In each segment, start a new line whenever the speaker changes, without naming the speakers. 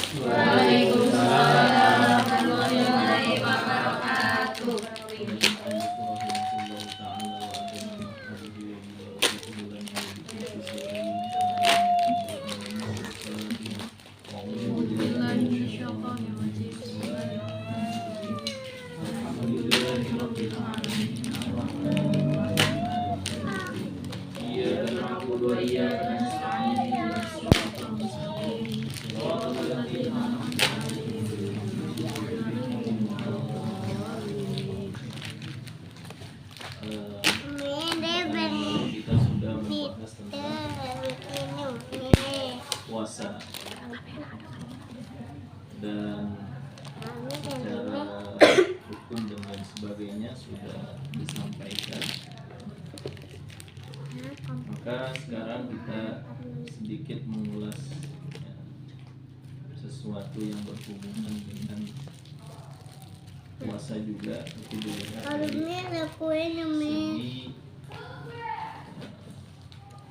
Waalaikumsalam warahmatullahi wabarakatuh.
Kita sudah membahas tentang puasa dan secara hukum dan lain sebagainya sudah disampaikan. Maka sekarang kita sedikit mengulas sesuatu yang berhubungan dengan puasa juga, tapi dilihat dari segi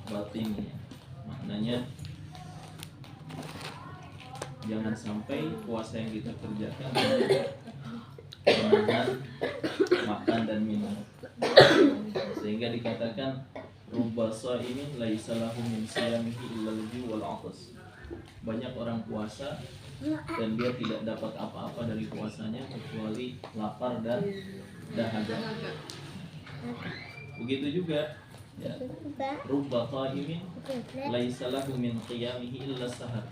batinnya. Maknanya jangan sampai puasa yang kita kerjakan menahan makan dan minum, sehingga dikatakan rubba shaimin laisa lahu min siyamihi illa al-ju' wal 'athas. Banyak orang puasa dan dia tidak dapat apa-apa dari puasanya kecuali lapar dan dahaga. Begitu juga ya, rubba qaimin laisa lahu min qiyamihi illa sahar.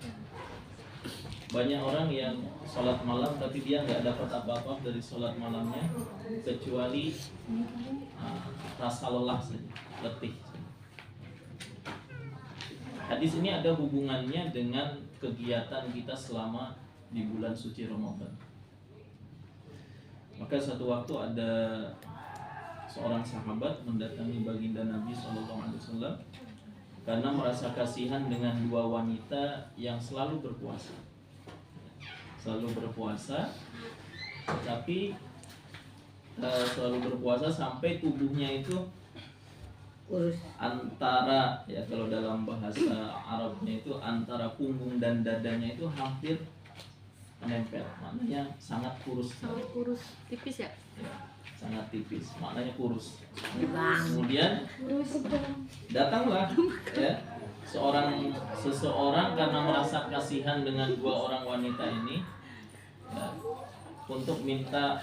Banyak orang yang sholat malam tapi dia nggak dapat apa-apa dari sholat malamnya kecuali rasa lelah saja, letih. Hadis ini ada hubungannya dengan kegiatan kita selama di bulan suci Ramadan. Maka satu waktu ada seorang sahabat mendatangi baginda Nabi SAW karena merasa kasihan dengan dua wanita yang selalu berpuasa. Tapi selalu berpuasa sampai tubuhnya itu antara, ya kalau dalam bahasa Arabnya itu antara punggung dan dadanya itu hampir menempel, maknanya sangat kurus.
Sangat kurus, tipis ya?
Ya, sangat tipis, maknanya kurus. Kemudian datanglah ya seseorang karena merasa kasihan dengan dua orang wanita ini ya, untuk minta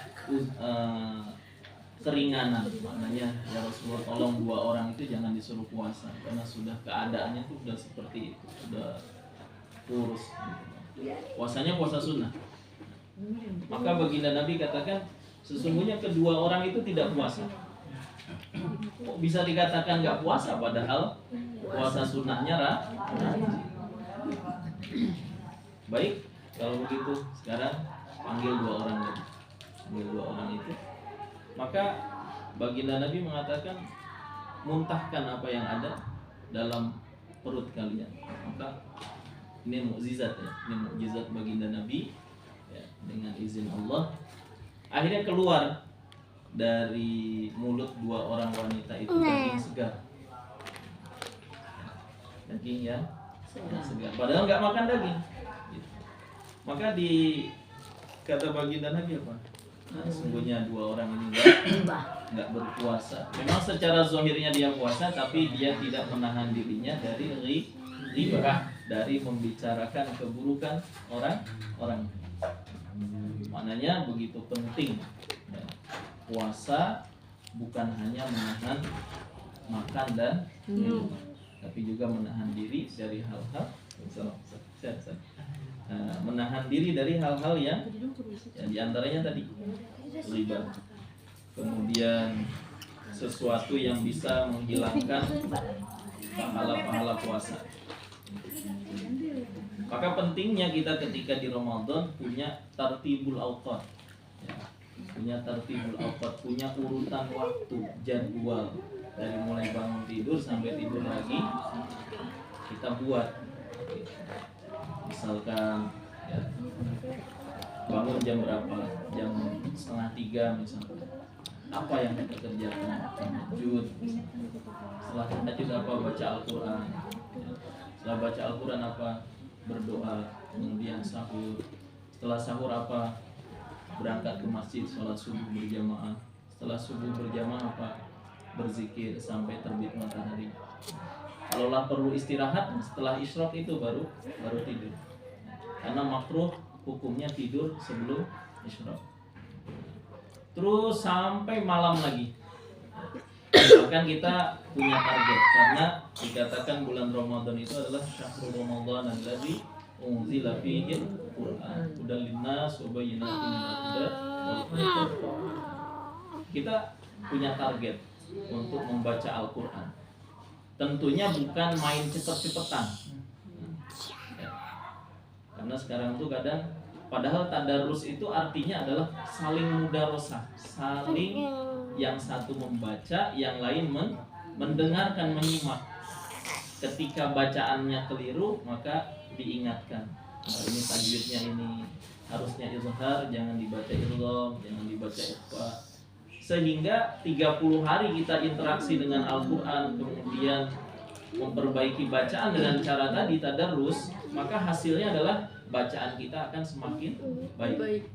keringanan. Maknanya ya Rasulullah, tolong dua orang itu jangan disuruh puasa karena sudah keadaannya tuh sudah seperti itu, sudah kurus gitu. Puasanya puasa sunnah. Maka baginda Nabi katakan sesungguhnya kedua orang itu tidak puasa. Kok bisa dikatakan nggak puasa padahal puasa sunnahnya baik, kalau begitu sekarang panggil dua orang lagi. Panggil dua orang itu. Maka baginda Nabi mengatakan muntahkan apa yang ada dalam perut kalian. Maka ini mukjizat ya, ini mukjizat baginda Nabi ya, dengan izin Allah akhirnya keluar dari mulut dua orang wanita itu daging segar. Daging yang segar. Padahal nggak makan daging. Gitu. Maka di kata baginda Nabi apa? Sesungguhnya dua orang ini nggak berpuasa. Memang secara zahirnya dia puasa, tapi dia tidak menahan dirinya dari riba, dari membicarakan keburukan orang. Maknanya begitu penting ya. Puasa bukan hanya menahan makan dan minum, tapi juga menahan diri dari hal-hal menahan diri dari hal-hal yang diantaranya tadi riba, kemudian sesuatu yang bisa menghilangkan pahala-pahala puasa. Maka pentingnya kita ketika di Ramadan punya tartibul awqat ya, punya urutan waktu, jadwal dari mulai bangun tidur sampai tidur lagi kita buat. Misalkan ya, bangun jam berapa? Jam 2:30 misalkan. Apa yang kita kerjakan? Tahajud. Setelah tahajud apa? Baca Al-Quran. Setelah baca Al-Quran apa? Berdoa. kemudian sahur. Setelah sahur apa? Berangkat ke masjid, sholat subuh berjamaah. Setelah subuh berjamaah apa? Berzikir sampai terbit matahari. Kalaulah perlu istirahat, setelah isyraq itu baru tidur. Karena makruh hukumnya tidur sebelum isyraq. Terus sampai malam lagi. Bahkan kita punya target karena dikatakan bulan Ramadan itu adalah syahrul Ramadan alladzi unzila fihi al-Qur'an hudan linnas wa bayyinatin minal huda wal furqan. Kita punya target untuk membaca Al-Qur'an. Tentunya bukan main cepet-cepetan. Ya. Karena sekarang tuh kadang padahal tadarus itu artinya adalah saling mudarosah, saling yang satu membaca, yang lain mendengarkan, menyimak. Ketika bacaannya keliru, maka diingatkan. Ini tajwidnya ini harusnya izhar, jangan dibaca idgham, jangan dibaca ikhfa. Sehingga 30 hari kita interaksi dengan Al-Qur'an, kemudian memperbaiki bacaan dengan cara tadi tadarus, maka hasilnya adalah bacaan kita akan semakin baik.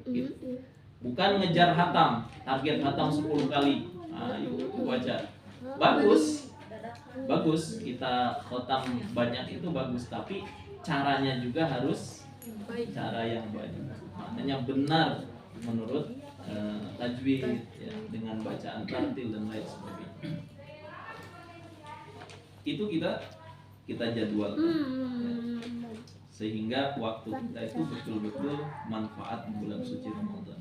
Gitu. Bukan ngejar hatam, target hatam 10 kali. Ayo baca. Bagus kita hatam banyak itu bagus, tapi caranya juga harus cara yang baik. Maknanya benar menurut tajwid ya, dengan bacaan tartil dan lain sebagainya. Itu kita jadwalkan. Ya. Sehingga waktu kita itu betul-betul manfaat di bulan suci Ramadan.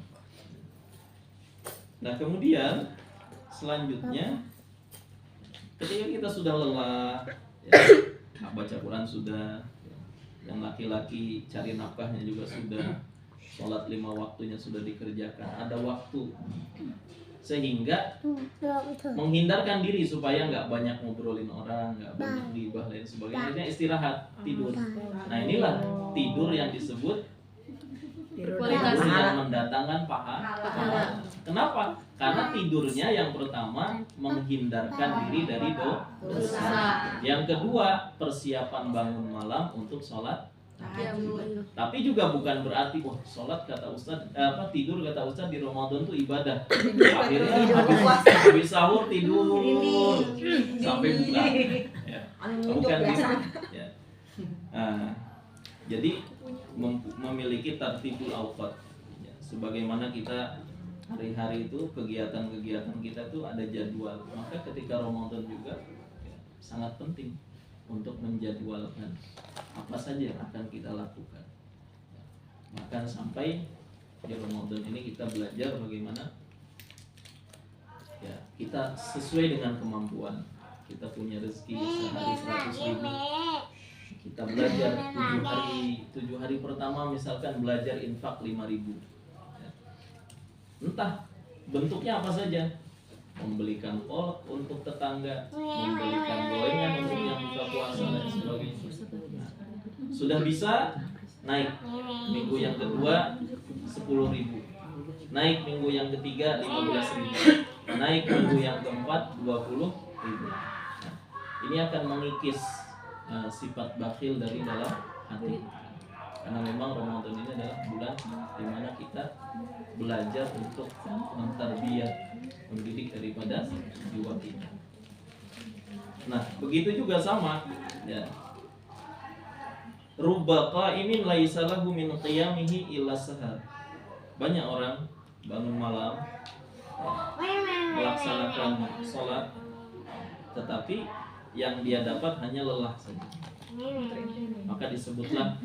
Nah kemudian selanjutnya ketika kita sudah lelah, ya, baca Quran sudah, yang laki-laki cari nafkahnya juga sudah, sholat 5 waktunya sudah dikerjakan, ada waktu, sehingga menghindarkan diri supaya nggak banyak ngobrolin orang, nggak banyak gibah lain sebagainya, istirahat, tidur. Nah inilah tidur yang disebut
Berkualitas.
tidur yang mendatangkan pahala. Kenapa? Karena tidurnya yang pertama menghindarkan diri dari dosa. Yang kedua persiapan bangun malam untuk sholat. Tapi juga bukan berarti sholat kata Ustadz, tidur kata Ustadz di Ramadan tuh ibadah. Akhirnya habis sahur tidur sampai buka. Ya. Bukan gitu. Ya. Nah, jadi memiliki tartibul awqat. Ya, sebagaimana kita hari-hari itu kegiatan-kegiatan kita tuh ada jadwal. Maka ketika Ramadan juga ya, sangat penting untuk menjadwalkan apa saja yang akan kita lakukan. Bahkan sampai di Ramadan ini kita belajar bagaimana ya kita sesuai dengan kemampuan. Kita punya rezeki sehari 100.000. Kita belajar 7 hari pertama misalkan belajar infak 5.000. Ya. Entah bentuknya apa saja. Membelikan kolak untuk tetangga, membelikan gorengan untuk yang buka puasa dan sebagainya. Nah, sudah bisa naik minggu yang kedua 10.000, naik minggu yang ketiga 15.000, naik minggu yang keempat 20.000. Nah, ini akan mengikis sifat bakhil dari dalam hati. Karena memang Ramadan ini adalah bulan di mana kita belajar untuk mentarbiyah, mendidik daripada jiwa kita. Nah, begitu juga sama ya. Rubba qa'imin laisa lahu min qiyamihi illa sahar. Banyak orang bangun malam melaksanakan sholat, tetapi yang dia dapat hanya lelah saja. Maka disebutlah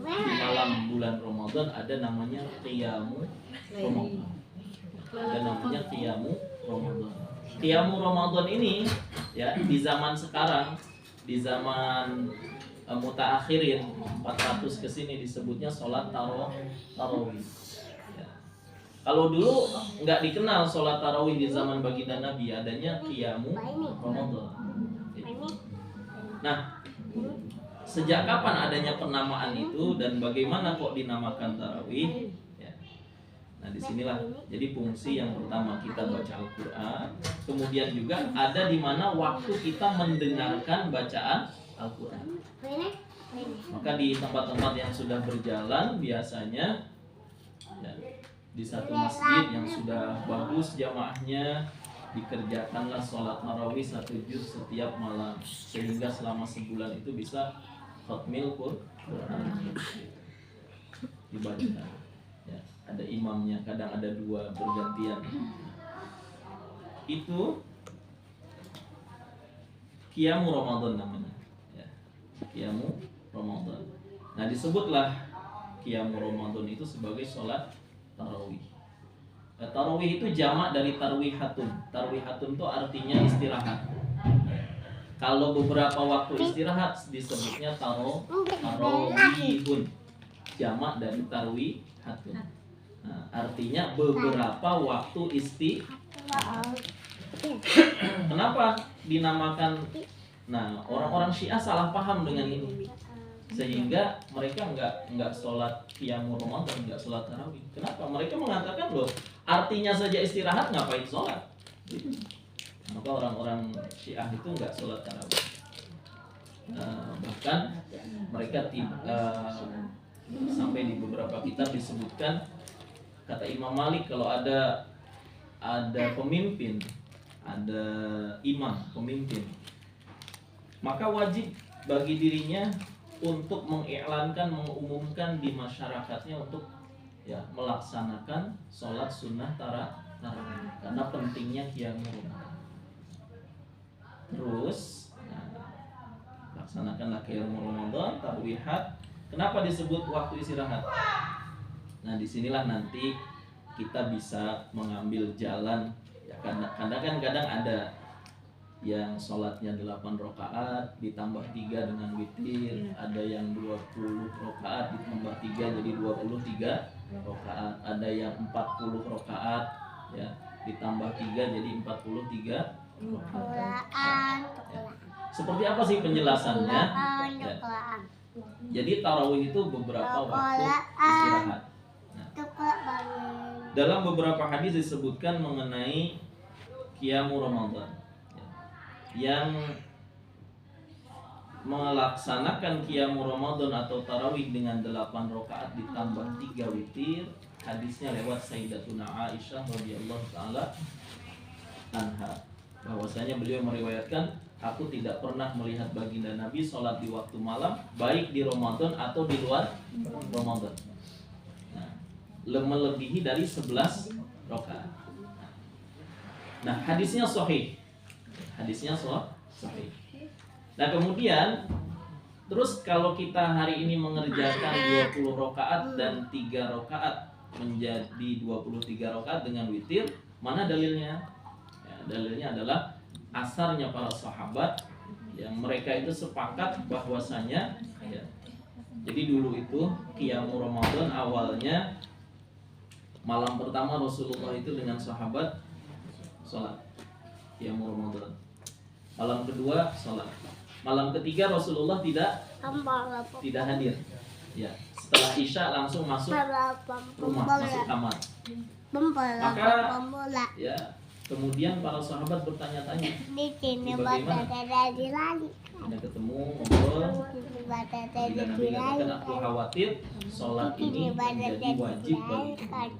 di malam bulan Ramadan ada namanya qiyamu Ramadan. Ada namanya qiyamu Ramadan. Qiyamu Ramadan ini ya di zaman sekarang, di zaman mutaakhirin 400 ke sini disebutnya sholat tarawih. Ya. Kalau dulu nggak dikenal sholat tarawih di zaman baginda Nabi, adanya qiyamu Ramadan. Nah, sejak kapan adanya penamaan itu dan bagaimana kok dinamakan tarawih? Ya. Nah, disinilah jadi fungsi yang pertama kita baca Al-Quran, kemudian juga ada di mana waktu kita mendengarkan bacaan Al-Quran. Maka di tempat-tempat yang sudah berjalan biasanya ya, di satu masjid yang sudah bagus jamaahnya dikerjakanlah sholat tarawih 1 juz setiap malam sehingga selama sebulan itu bisa khatmil Quran dibacakan. Ya, ada imamnya, kadang ada 2 bergantian. Itu Qiyamu Ramadan namanya. Ya, Qiyamu Ramadan. Nah, disebutlah Qiyamu Ramadan itu sebagai sholat tarawih. Tarawih itu jamak dari tarwihatun. Tarwihatun itu artinya istirahat. Kalau beberapa waktu istirahat disebutnya tarawihun. Jamak dari tarwihatun. Nah, artinya beberapa waktu istirahat. Kenapa dinamakan? Nah, orang-orang Syiah salah paham dengan ini. Sehingga mereka nggak sholat Qiyamul Ramadan, nggak sholat tarawih. Kenapa? Mereka mengatakan loh, artinya saja istirahat, ngapain sholat? Maka orang-orang Syiah itu nggak sholat tarawih. Bahkan mereka sampai di beberapa kitab disebutkan, kata Imam Malik, kalau ada pemimpin, ada imam pemimpin, maka wajib bagi dirinya untuk mengiklankan, mengumumkan di masyarakatnya untuk ya melaksanakan sholat sunnah tarawih karena pentingnya qiyamul Ramadan. Terus laksanakanlah qiyamul Ramadan, tarwihat. Kenapa disebut waktu istirahat? Nah, disinilah nanti kita bisa mengambil jalan. Ya, kadang ada yang sholatnya 8 rakaat ditambah 3 dengan witir, ada yang 20 rakaat ditambah 3 jadi 23 rakaat, ada yang 40 rakaat ya ditambah 3 jadi 43 rakaat. Ya. Seperti apa sih penjelasannya? Ya. Jadi tarawih itu beberapa waktu istirahat. Nah, dalam beberapa hadis disebutkan mengenai Qiyamul Ramadan. Yang melaksanakan Qiyamul Ramadan atau tarawih dengan 8 rakaat ditambah 3 witir, hadisnya lewat Sayyidatuna Aisyah radhiyallahu taala anha, bahwasanya beliau meriwayatkan, aku tidak pernah melihat baginda Nabi sholat di waktu malam baik di Ramadan atau di luar Ramadan. Nah, melebihi dari 11 rakaat. Nah, hadisnya sahih. Hadisnya sahih. Nah, kemudian terus kalau kita hari ini mengerjakan 20 rakaat dan 3 rakaat menjadi 23 rakaat dengan witir, mana dalilnya? Ya, dalilnya adalah asarnya para sahabat yang mereka itu sepakat bahwasanya ya, jadi dulu itu Qiyamul Ramadan awalnya malam pertama Rasulullah itu dengan sahabat sholat Qiyamul Ramadan. Malam kedua sholat. Malam ketiga Rasulullah tidak hadir. Ya, setelah Isya langsung masuk rumah, masuk kamar. Maka ya, kemudian para sahabat bertanya-tanya, bagaimana? Kita ketemu ngobrol. Dan Nabi katakan, aku khawatir sholat ini menjadi wajib bagiku.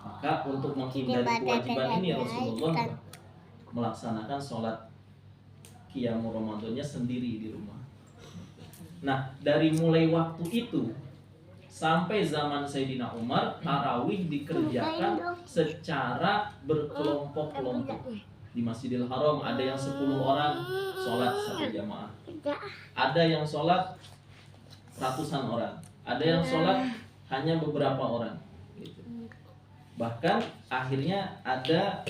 Maka untuk menghindari kewajiban ini Rasulullah melaksanakan sholat Qiyamul Ramadannya sendiri di rumah. Nah, dari mulai waktu itu sampai zaman Sayyidina Umar, tarawih dikerjakan secara berkelompok-kelompok. Di Masjidil Haram ada yang 10 orang sholat satu jamaah, ada yang sholat ratusan orang, ada yang sholat hanya beberapa orang gitu. Bahkan akhirnya ada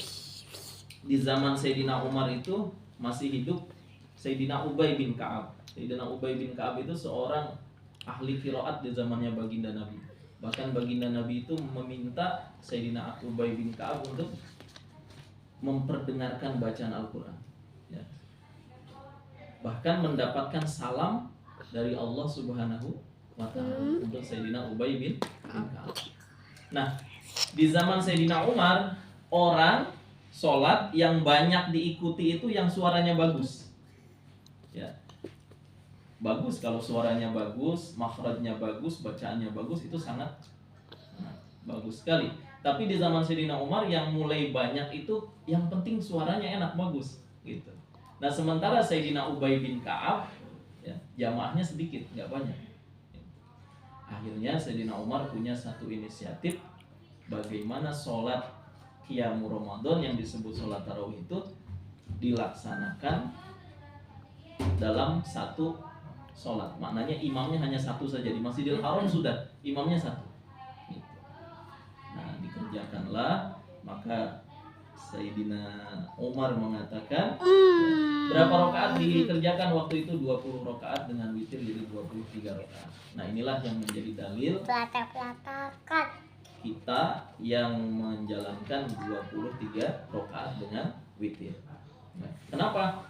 di zaman Sayyidina Umar itu masih hidup Sayyidina Ubay bin Ka'ab. Sayyidina Ubay bin Ka'ab itu seorang ahli qiraat di zamannya baginda Nabi. Bahkan baginda Nabi itu meminta Sayyidina Ubay bin Ka'ab untuk memperdengarkan bacaan Al-Quran ya. Bahkan mendapatkan salam dari Allah Subhanahu wa ta'ala untuk Sayyidina Ubay bin Ka'ab. Nah, di zaman Sayyidina Umar, orang sholat yang banyak diikuti itu yang suaranya bagus ya. bagus, kalau suaranya bagus, makhrajnya bagus, bacaannya bagus, itu sangat bagus sekali. Tapi di zaman Sayyidina Umar yang mulai banyak itu yang penting suaranya enak, bagus gitu. Nah sementara Sayyidina Ubay bin Ka'ab ya, jamaahnya sedikit, nggak banyak. Akhirnya Sayyidina Umar punya satu inisiatif bagaimana sholat Qiyamul Ramadan yang disebut sholat tarawih itu dilaksanakan dalam satu sholat. Maknanya imamnya hanya satu saja. Di Masjidil Haram sudah imamnya satu. Nah dikerjakanlah, maka Sayyidina Umar mengatakan berapa rakaat dikerjakan waktu itu? 20 rakaat dengan witir jadi 23 rakaat. Nah inilah yang menjadi dalil kita yang menjalankan 23 rakaat dengan witir. Nah, kenapa?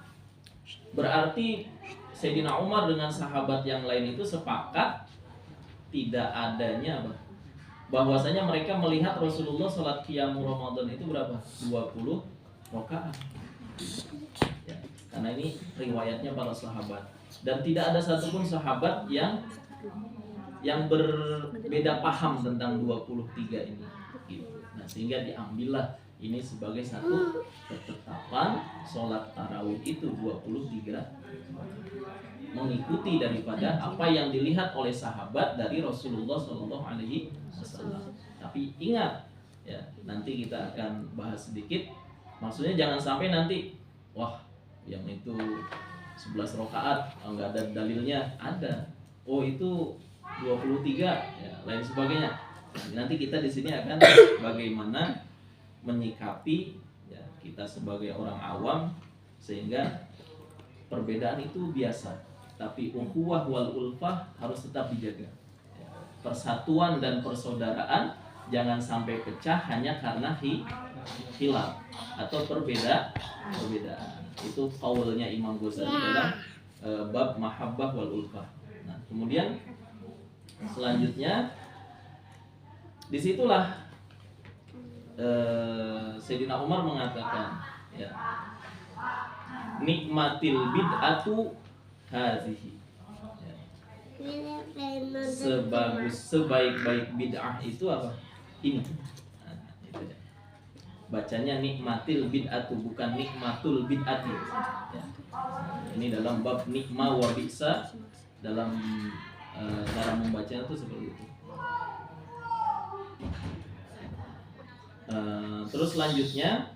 Berarti Sayyidina Umar dengan sahabat yang lain itu sepakat tidak adanya apa? Bahwasanya mereka melihat Rasulullah salat Qiyamul Ramadan itu berapa? 20 rakaat. Ya, karena ini riwayatnya para sahabat dan tidak ada satupun sahabat yang berbeda paham tentang 23 ini gitu. Nah sehingga diambillah ini sebagai satu ketetapan sholat tarawih itu 23 mengikuti daripada apa yang dilihat oleh sahabat dari Rasulullah SAW. Tapi ingat ya, nanti kita akan bahas sedikit. Maksudnya jangan sampai nanti wah yang itu 11 rakaat nggak ada dalilnya. Ada, oh itu 23 ya, lain sebagainya. Nanti kita di sini akan bagaimana menyikapi ya, kita sebagai orang awam sehingga perbedaan itu biasa, tapi ukhuwah wal ulfah harus tetap dijaga. Ya, persatuan dan persaudaraan jangan sampai pecah hanya karena khilaf atau perbedaan. Itu qaulnya Imam Ghazali dalam bab mahabbah wal ulfah. Nah, kemudian selanjutnya disitulah Sayyidina Umar mengatakan ya, nikmatil bid'atu hazihi ya. Sebaik-baik bid'ah itu apa? Ini. Nah, itu ya. Bacanya nikmatil bid'atu bukan nikmatul bid'ati ya. Ini dalam bab nikma wa bi'sa, dalam cara membacanya itu seperti itu. Terus selanjutnya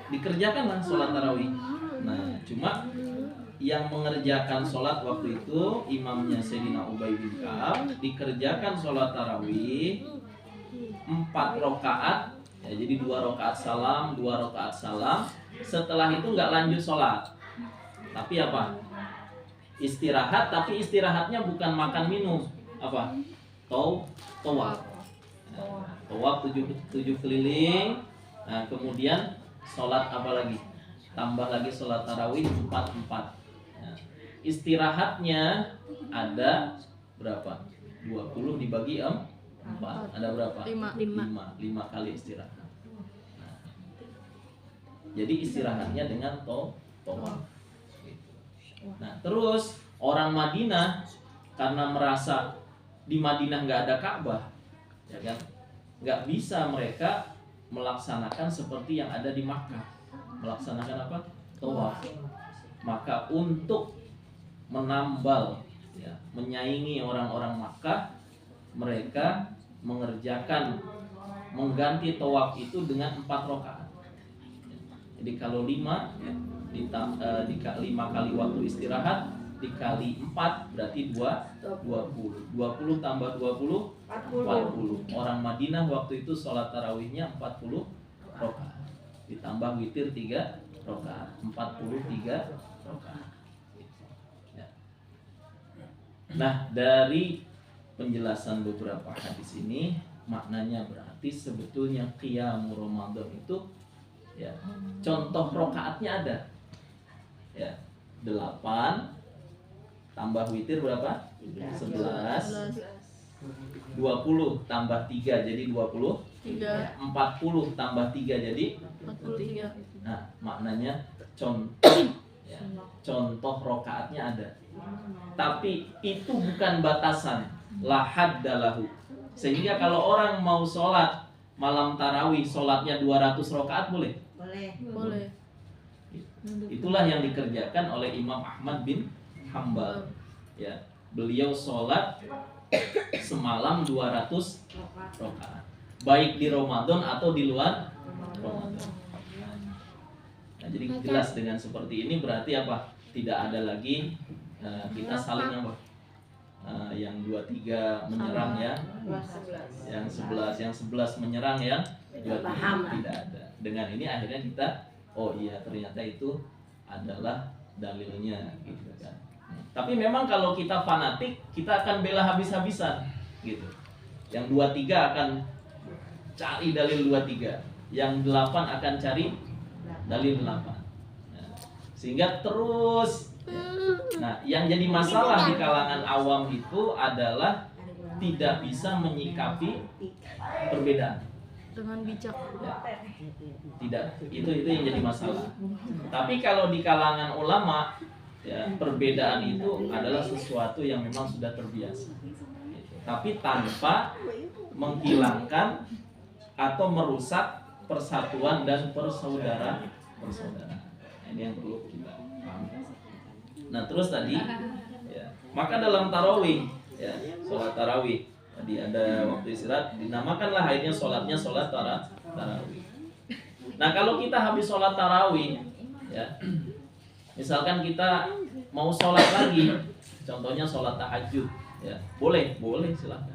dikerjakanlah sholat tarawih. Nah cuma yang mengerjakan sholat waktu itu imamnya Sayyidina Ubay bin Ka'ab, dikerjakan sholat tarawih 4 rakaat ya, jadi 2 rakaat salam, 2 rakaat salam. Setelah itu nggak lanjut sholat, tapi apa? Istirahat, tapi istirahatnya bukan makan minum, apa? Tawaf. Tawaf 7 keliling. Nah, kemudian sholat apa lagi? Tambah lagi sholat tarawih 4. Nah, istirahatnya ada berapa? 20 dibagi 4. Ada berapa? 5 kali istirahat. Nah, jadi istirahatnya dengan tawaf. Nah, terus orang Madinah karena merasa di Madinah nggak ada Ka'bah, ya kan? Nggak bisa mereka melaksanakan seperti yang ada di Makkah, melaksanakan apa? Tawaf. Maka untuk menambal, ya, menyaingi orang-orang Makkah, mereka mengganti tawaf itu dengan 4 rakaat. Jadi kalau 5 kali waktu istirahat dikali 4 berarti 20 tambah 20 40. Orang Madinah waktu itu sholat tarawihnya 40 rakaat ditambah witir 3 rakaat, 43 rakaat. Nah dari penjelasan beberapa hadis ini maknanya berarti sebetulnya Qiyamul Ramadan itu ya, contoh rakaatnya ada ya, 8 tambah witir berapa? 11. 20 tambah 3 jadi 20. 40 tambah 3 jadi
43.
Nah maknanya contoh ya, Ya, contoh rokaatnya ada. Tapi itu bukan batasan. La haddalahu. Sehingga kalau orang mau sholat malam tarawih, sholatnya 200 rokaat boleh?
Boleh.
Itulah yang dikerjakan oleh Imam Ahmad bin Hambal. Ya, beliau sholat semalam 200 rokaat, baik di Ramadan atau di luar Ramadan. Nah, jadi jelas dengan seperti ini berarti apa? Tidak ada lagi kita saling apa? Yang 23 menyerang ya, yang 11 menyerang yang 23 tidak ada. Dengan ini akhirnya kita, oh iya ternyata itu adalah dalilnya gitu kan. Tapi memang kalau kita fanatik, kita akan bela habis-habisan gitu. Yang 23 akan cari dalil 23, yang 8 akan cari dalil 8. Nah, sehingga terus. Nah, yang jadi masalah di kalangan awam itu adalah tidak bisa menyikapi perbedaan
Dengan bijak.
ya. Tidak, itu yang jadi masalah. Tapi kalau di kalangan ulama ya, perbedaan itu adalah sesuatu yang memang sudah terbiasa. Gitu. Tapi tanpa menghilangkan atau merusak persatuan dan persaudaraan. Nah, ini yang perlu kita pahami. Nah, terus tadi ya, maka dalam tarawih ya, sholat tarawih tadi ada waktu istirahat, dinamakanlah akhirnya sholatnya sholat tarawih. Nah, kalau kita habis sholat tarawih ya, misalkan kita mau sholat lagi, contohnya sholat tahajud ya, boleh silahkan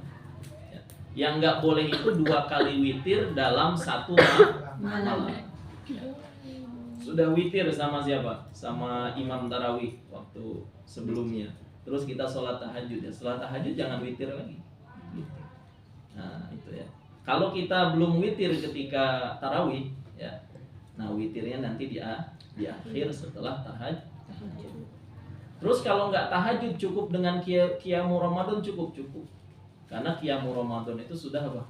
ya. Yang nggak boleh itu 2 kali witir dalam 1 malam ya. Sudah witir sama siapa? Sama imam tarawih waktu sebelumnya. Terus kita sholat tahajud ya. Setelah tahajud jangan witir lagi. Gitu. Nah itu ya. Kalau kita belum witir ketika tarawih ya, nah witirnya nanti di akhir setelah tahajud. Terus kalau nggak tahajud cukup dengan qiyamul Ramadan cukup. Karena qiyamul Ramadan itu sudah apa?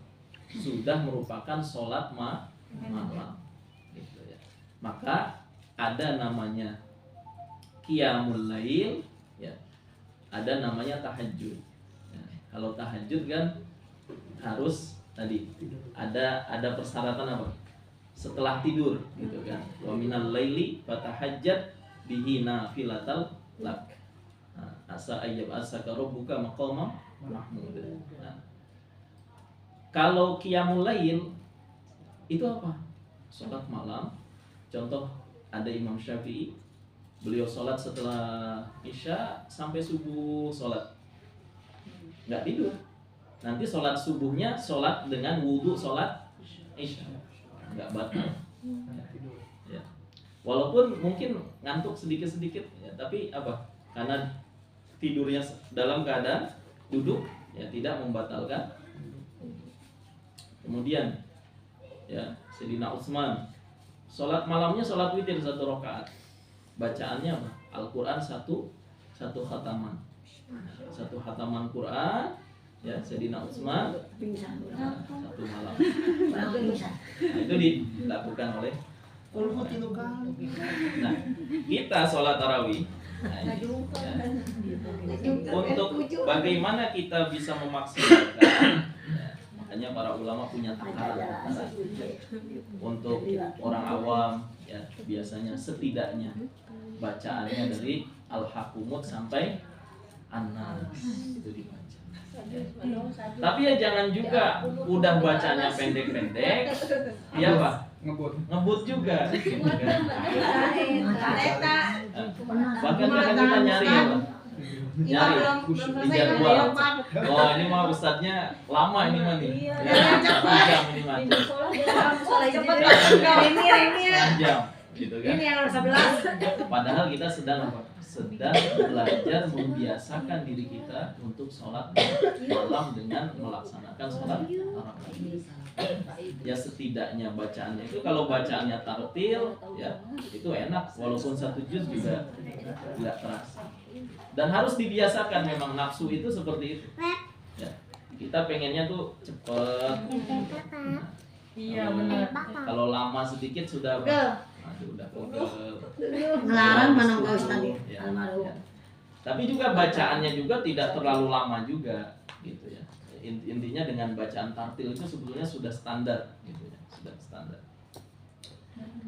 Sudah merupakan sholat malam. Maka ada namanya qiyamul lail ya, ada namanya tahajud ya. Kalau tahajud kan harus tadi ada persyaratan apa? Setelah tidur gitu kan. Wa minal laili fatahajjat bihi nafilatal lak. Asa ayyab asaka rabbuka maqama mahmud. Nah, kalau qiyamul lail itu apa? Salat malam. Contoh ada Imam Syafi'i, beliau sholat setelah Isya sampai subuh sholat, nggak tidur. Nanti sholat subuhnya sholat dengan wudhu sholat Isya, nggak batal. Ya. Walaupun mungkin ngantuk sedikit ya, tapi apa? Karena tidurnya dalam keadaan duduk, ya tidak membatalkan. Kemudian, ya Sayyidina Utsman. Sholat malamnya sholat witir 1 rakaat. Bacaannya apa? Al-Quran 1 khataman. 1 khataman Quran. Ya, Sayyidina Utsman 1 malam. Nah, itu dilakukan oleh. Nah, kita sholat tarawih. Nah, ya. Untuk bagaimana kita bisa memaksimalkan. Makanya para ulama punya takaran untuk orang awam ya, biasanya setidaknya bacaannya dari Al-Hakumut sampai An-Nas itu dibaca ya. Tapi ya jangan juga udah bacanya pendek-pendek ya Pak, ngebut juga gitu kan. Bahkan kita nyari ya Pak, nyari di jadwal. Oh ini mah ustadznya lama ini mah nih. Ya, 1 jam ini mah. Jam gitu kan.
Ini yang 11.
Padahal kita sedang belajar membiasakan diri kita untuk sholat malam dengan melaksanakan sholat tarawih. Ya setidaknya bacaannya itu, kalau bacaannya tartil ya itu enak, walaupun 1 juz juga tidak terasa. Dan harus dibiasakan, memang nafsu itu seperti itu ya, kita pengennya tuh cepet.
Iya benar.
Kalau lama sedikit sudah Aduh, udah pegel.
Ngelarang mana kau tadi
Ya,
almarhum.
ya. Tapi juga bacaannya juga tidak terlalu lama juga gitu ya. Intinya dengan bacaan tartil itu sebetulnya sudah standar gitu ya, sudah standar.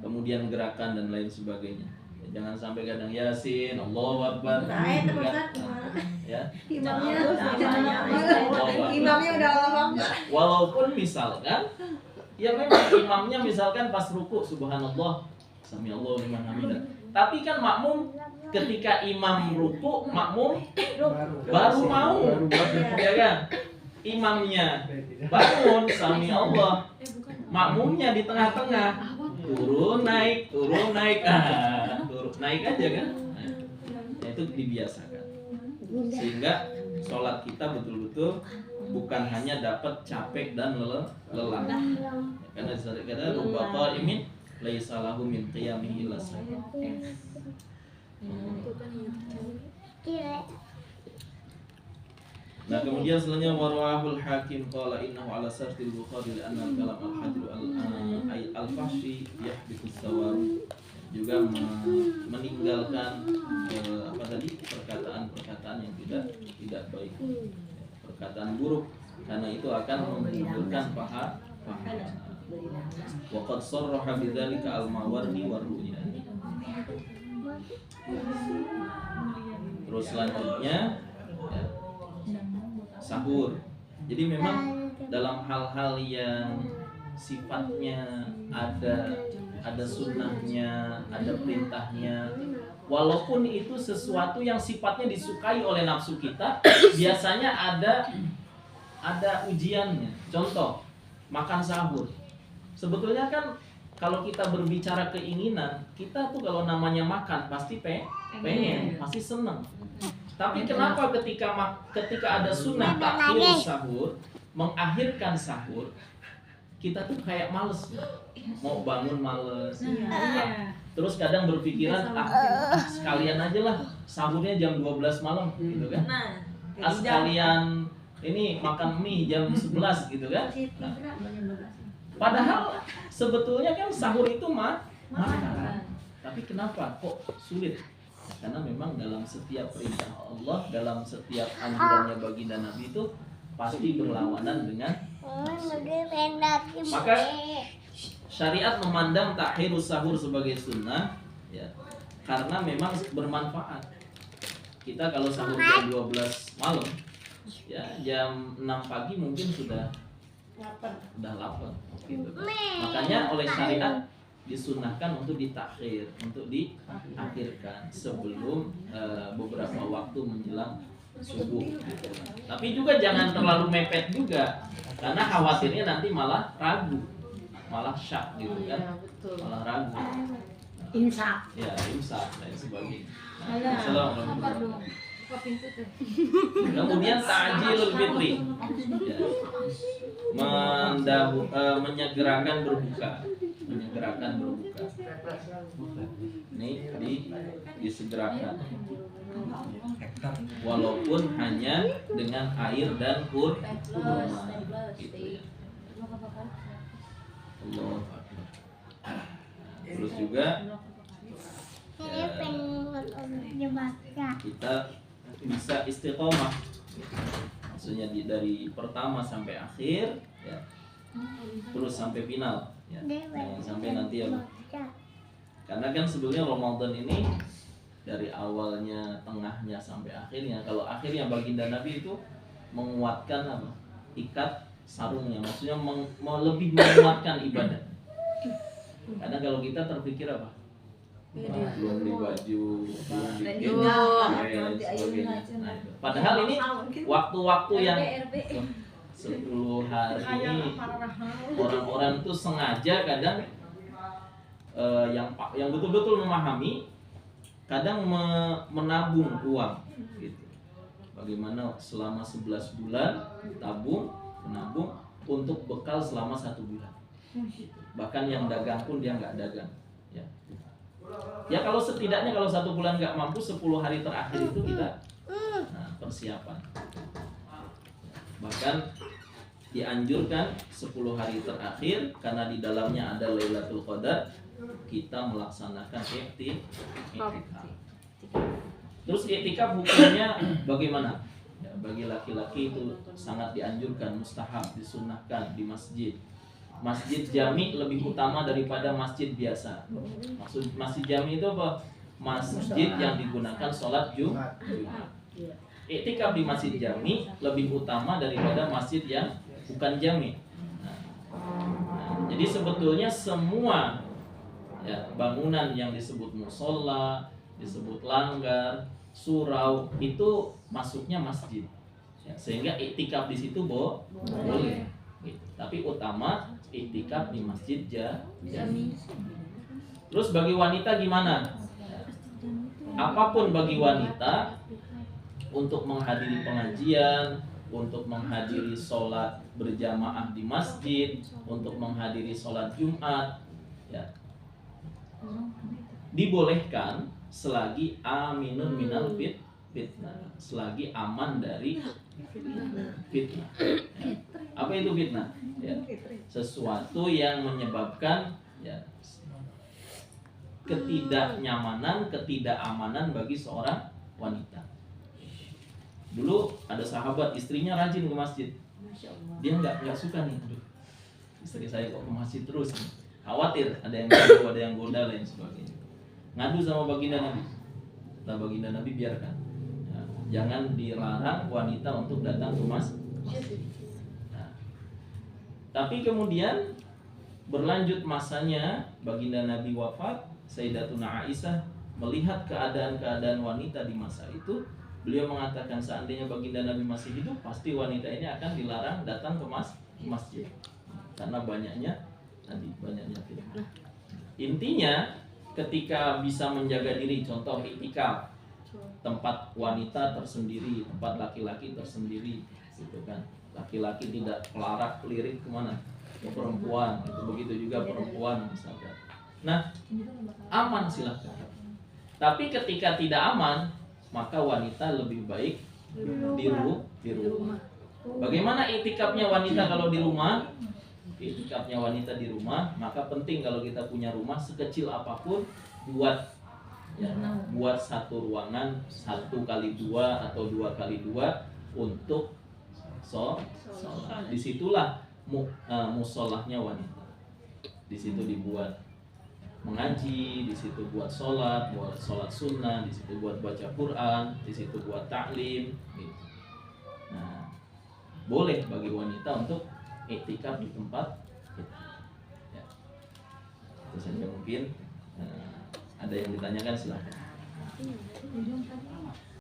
Kemudian gerakan dan lain sebagainya. Ya, jangan sampai kadang Yasin, Allahu Akbar. Gitu kan. Ya.
Imamnya udah lama.
Walaupun misalkan ya memang imamnya misalkan pas ruku subhanallah sami Allahu liman hamidah. Tapi kan makmum ketika imam ruku, makmum baru mau. Ya kan? Imamnya bangun sami Allah. Makmumnya di tengah-tengah. Turun naik, turun naik aja kan. Nah, itu dibiasakan. Sehingga sholat kita betul-betul bukan hanya dapat capek dan lelah. Karena kata rubba qaimin laisa lahu min qiyamihi illa salat. Nah, kemudian selanjutnya warwahul hakim qala innahu ala sartil bukhari li anna kalam al-hadru al-fahshi yahbitu sawar, juga meninggalkan apa tadi perkataan yang tidak baik, perkataan buruk, karena itu akan menimbulkan pahala. Wa qad sarraha bidzalika al-Mawardi war-Ruyani. Terus selanjutnya ya, sahur. Jadi memang dalam hal-hal yang sifatnya ada sunnahnya, ada perintahnya, walaupun itu sesuatu yang sifatnya disukai oleh nafsu kita, biasanya ada ujiannya. Contoh, makan sahur. Sebetulnya kan kalau kita berbicara keinginan, kita tuh kalau namanya makan pasti pengen, pasti seneng. Tapi kenapa ketika ada sunnah takhir sahur, mengakhirkan sahur, kita tuh kayak males, mau bangun males. Terus kadang berpikiran sekalian aja lah sahurnya jam 12 malam gitu kan. Sekalian ini makan mie jam 11 gitu kan. Nah, padahal sebetulnya kan sahur itu makan. Tapi kenapa kok sulit? Karena memang dalam setiap perintah Allah, dalam setiap anjurannya baginda Nabi itu pasti berlawanan dengan maka syariat memandang takhirus sahur sebagai sunnah ya, karena memang bermanfaat. Kita kalau sahur jam 12 malam ya, jam 6 pagi mungkin sudah lapar gitu. Makanya oleh syariat disunahkan untuk ditakhir, untuk diakhirkan sebelum beberapa waktu menjelang subuh gitu. Tapi juga jangan terlalu mepet juga, karena khawatirnya nanti malah ragu, malah syak gitu kan, malah ragu.
Imsak.
Ya, imsak dan sebagainya. Assalamualaikum. Kemudian ta'jilul fitri ya. Menyegerakan berbuka. Ini disegerakan. Walaupun hanya dengan air dan kurma gitu ya. Allah. Terus juga kita bisa istiqomah, maksudnya dari pertama sampai akhir ya, terus sampai final ya, jangan sampai nanti ya, karena kan sebetulnya Ramadan ini dari awalnya, tengahnya sampai akhirnya. Kalau akhirnya baginda Nabi itu menguatkan apa? Ikat sarungnya, maksudnya lebih menguatkan ibadah. Karena kalau kita terpikir apa? Belum beli baju, belum bikin dan sebagainya. Nah, padahal ini waktu-waktu yang 10 hari ini orang-orang tuh sengaja kadang yang betul-betul memahami, kadang menabung uang gitu. Bagaimana selama 11 bulan menabung untuk bekal selama 1 bulan. Bahkan yang dagang pun dia nggak dagang ya. Ya kalau setidaknya kalau 1 bulan nggak mampu, 10 hari terakhir itu kita persiapan. Bahkan dianjurkan 10 hari terakhir karena di dalamnya ada Lailatul Qadar, kita melaksanakan iktikaf. Terus iktikaf hukumnya bagaimana? Ya, bagi laki-laki itu sangat dianjurkan, mustahab, disunnahkan di masjid. Masjid jami lebih utama daripada masjid biasa. Maksud masjid jami itu apa? Masjid yang digunakan sholat Jumat. Iktikaf di masjid jami lebih utama daripada masjid yang bukan jami. Jadi sebetulnya semua ya, bangunan yang disebut musola, disebut langgar, surau itu masuknya masjid. Ya, sehingga iktikaf di situ boleh. Gitu. Tapi utama iktikaf di masjid jami. Terus bagi wanita gimana? Apapun bagi wanita untuk menghadiri pengajian, untuk menghadiri sholat berjamaah di masjid, untuk menghadiri sholat Jumat, ya, dibolehkan selagi aminun minal fitnah, selagi aman dari fitnah. Ya. Apa itu fitnah? Ya, sesuatu yang menyebabkan ya, ketidaknyamanan, ketidakamanan bagi seorang wanita. Dulu ada sahabat istrinya rajin ke masjid. Dia nggak suka nih, aduh, istri saya kok ke masjid terus. Khawatir ada yang ganggu, ada yang goda lain sebagainya. Ngadu sama baginda Nabi. Kata baginda Nabi biarkan. Ya, jangan dilarang wanita untuk datang ke masjid. Nah, tapi kemudian berlanjut masanya baginda Nabi wafat, Sayyidatuna Aisyah melihat keadaan-keadaan wanita di masa itu. Beliau mengatakan seandainya baginda Nabi masih hidup, pasti wanita ini akan dilarang datang ke masjid karena banyaknya fitnah. Intinya ketika bisa menjaga diri, contoh iktikaf, tempat wanita tersendiri, tempat laki-laki tersendiri, gitu kan. Laki-laki tidak pelarak lirik kemana? Ke perempuan, itu begitu juga perempuan misalkan. Nah, aman silahkan. Tapi ketika tidak aman, maka wanita lebih baik di rumah. Bagaimana iktikafnya wanita kalau di rumah? Iktikafnya wanita di rumah, maka penting kalau kita punya rumah sekecil apapun, buat satu ruangan 1x2 atau 2x2 untuk sholat. Disitulah musolahnya wanita. Di situ dibuat mengaji, di situ buat sholat sunnah, di situ buat baca Quran, di situ buat taklim. Gitu. Nah, boleh bagi wanita untuk iktikaf di tempat itu. Ya. Itu saja mungkin. Ada yang ditanyakan silahkan.